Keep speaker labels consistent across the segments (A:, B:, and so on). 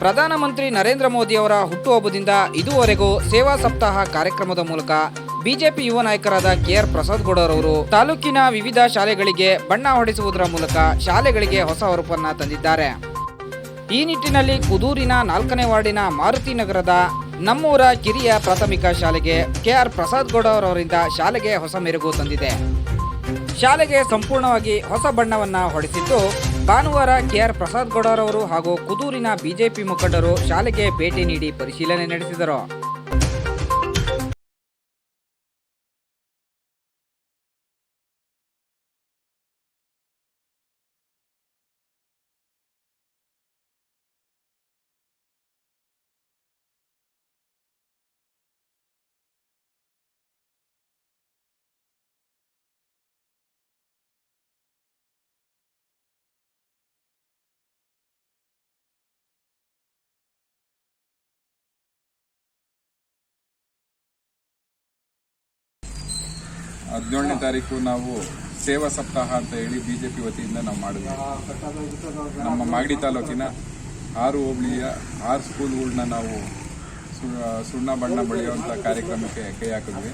A: ಪ್ರಧಾನಮಂತ್ರಿ ನರೇಂದ್ರ ಮೋದಿ ಅವರ ಹುಟ್ಟುಹಬ್ಬದಿಂದ ಇದುವರೆಗೂ ಸೇವಾ ಸಪ್ತಾಹ ಕಾರ್ಯಕ್ರಮದ ಮೂಲಕ ಬಿಜೆಪಿ ಯುವ ನಾಯಕರಾದ ಕೆಆರ್ ಪ್ರಸಾದ್ ಗೌಡರವರು ತಾಲೂಕಿನ ವಿವಿಧ ಶಾಲೆಗಳಿಗೆ ಬಣ್ಣ ಹೊಡೆಸುವುದರ ಮೂಲಕ ಶಾಲೆಗಳಿಗೆ ಹೊಸ ಹೊರಪನ್ನ ತಂದಿದ್ದಾರೆ. ಈ ನಿಟ್ಟಿನಲ್ಲಿ ಕುದೂರಿನ 4ನೇ ವಾರ್ಡಿನ ಮಾರುತಿ ನಗರದ ನಮ್ಮೂರ ಕಿರಿಯ ಪ್ರಾಥಮಿಕ ಶಾಲೆಗೆ ಕೆಆರ್ ಪ್ರಸಾದ್ ಗೌಡರವರಿಂದ ಶಾಲೆಗೆ ಹೊಸ ಮೆರುಗು ತಂದಿದೆ. ಶಾಲೆಗೆ ಸಂಪೂರ್ಣವಾಗಿ ಹೊಸ ಬಣ್ಣವನ್ನ ಹೊಡೆಸಿದ್ದು, ಭಾನುವಾರ ಕೆಆರ್ ಪ್ರಸಾದ್ ಗೌಡರವರು ಹಾಗೂ ಕುದೂರಿನ ಬಿಜೆಪಿ ಮುಖಂಡರು ಶಾಲೆಗೆ ಭೇಟಿ ನೀಡಿ ಪರಿಶೀಲನೆ ನಡೆಸಿದರು.
B: ಹದಿನೇಳನೇ ತಾರೀಕು ನಾವು ಸೇವಾ ಸಪ್ತಾಹ ಅಂತ ಹೇಳಿ ಬಿಜೆಪಿ ವತಿಯಿಂದ ನಾವು ಮಾಡಿದ್ವಿ. ನಮ್ಮ ಮಾಗಡಿ ತಾಲೂಕಿನ 6 ಹೋಬಳಿಯ 6 ಸ್ಕೂಲ್ಗಳನ್ನ ನಾವು ಸುಣ್ಣ ಬಣ್ಣ ಬಳಿಯುವಂಥ ಕಾರ್ಯಕ್ರಮಕ್ಕೆ ಕೈ ಹಾಕಿದ್ವಿ.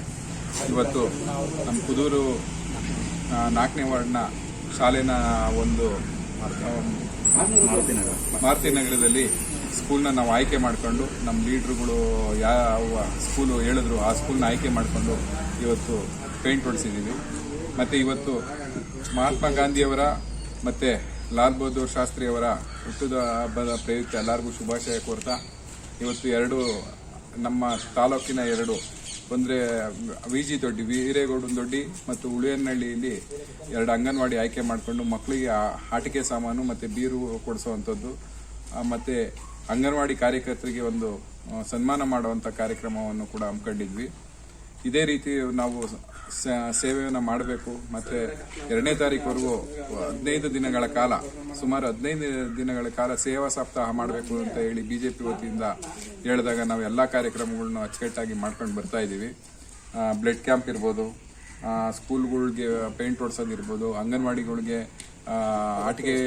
B: ಇವತ್ತು ನಮ್ಮ ಕುದೂರು 4ನೇ ವಾರ್ಡ್ನ ಶಾಲೆನ ಒಂದು ಮಾರುತಿ ನಗರದಲ್ಲಿ ಸ್ಕೂಲ್ನ ನಾವು ಆಯ್ಕೆ ಮಾಡಿಕೊಂಡು ನಮ್ಮ ಲೀಡ್ರುಗಳು ಯಾವ ಸ್ಕೂಲು ಹೇಳಿದ್ರು ಆ ಸ್ಕೂಲ್ನ ಆಯ್ಕೆ ಮಾಡಿಕೊಂಡು ಇವತ್ತು ಪೇಂಟ್ ಹೊಡಿಸಿದ್ದೀವಿ. ಮತ್ತು ಇವತ್ತು ಮಹಾತ್ಮ ಗಾಂಧಿಯವರ ಮತ್ತು ಲಾಲ್ ಬಹದ್ದೂರ್ ಶಾಸ್ತ್ರಿಯವರ ಹುಟ್ಟುದ ಹಬ್ಬದ ಪ್ರಯುಕ್ತ ಎಲ್ಲರಿಗೂ ಶುಭಾಶಯ ಕೋರ್ತಾ ಇವತ್ತು ನಮ್ಮ ತಾಲೂಕಿನ 2 ಅಂದರೆ ವಿಜಿ ದೊಡ್ಡಿ, ವೀರೇಗೌಡನ ದೊಡ್ಡಿ ಮತ್ತು ಉಳಿಯನಹಳ್ಳಿಯಲ್ಲಿ 2 ಅಂಗನವಾಡಿ ಆಯ್ಕೆ ಮಾಡಿಕೊಂಡು ಮಕ್ಕಳಿಗೆ ಆಟಿಕೆ ಸಾಮಾನು ಮತ್ತು ಬೀರು ಕೊಡಿಸುವಂಥದ್ದು ಮತ್ತು ಅಂಗನವಾಡಿ ಕಾರ್ಯಕರ್ತರಿಗೆ ಒಂದು ಸನ್ಮಾನ ಮಾಡುವಂಥ ಕಾರ್ಯಕ್ರಮವನ್ನು ಕೂಡ ಹಮ್ಮಿಕೊಂಡಿದ್ವಿ. ಇದೇ ರೀತಿ ನಾವು ಸೇವೆಯನ್ನು ಮಾಡಬೇಕು. ಮತ್ತು 2ನೇ ತಾರೀಕುವರೆಗೂ 15 ದಿನಗಳ ಕಾಲ, ಸುಮಾರು 15 ದಿನಗಳ ಕಾಲ ಸೇವಾ ಸಪ್ತಾಹ ಮಾಡಬೇಕು ಅಂತ ಹೇಳಿ ಬಿಜೆಪಿ ವತಿಯಿಂದ ಹೇಳಿದಾಗ ನಾವು ಎಲ್ಲ ಕಾರ್ಯಕ್ರಮಗಳನ್ನ ಅಚ್ಚುಕಟ್ಟಾಗಿ ಮಾಡ್ಕೊಂಡು ಬರ್ತಾ ಇದ್ದೀವಿ. ಬ್ಲಡ್ ಕ್ಯಾಂಪ್ ಇರ್ಬೋದು, ಸ್ಕೂಲ್ಗಳಿಗೆ ಪೇಂಟ್ ಹೊಡ್ಸೋದಿರ್ಬೋದು, ಅಂಗನವಾಡಿಗಳಿಗೆ ಆಟಿಕೆ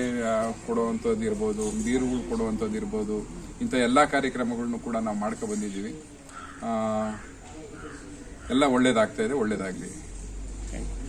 B: ಕೊಡುವಂಥದ್ದು ಇರ್ಬೋದು, ಬೀರುಗಳು ಕೊಡುವಂಥದ್ದು ಇರ್ಬೋದು, ಇಂಥ ಎಲ್ಲ ಕಾರ್ಯಕ್ರಮಗಳನ್ನು ಕೂಡ ನಾವು ಮಾಡ್ಕೊ ಬಂದಿದ್ದೀವಿ. ಎಲ್ಲ ಒಳ್ಳೇದಾಗ್ತಾ ಇದೆ. ಒಳ್ಳೇದಾಗಲಿ. Thank you.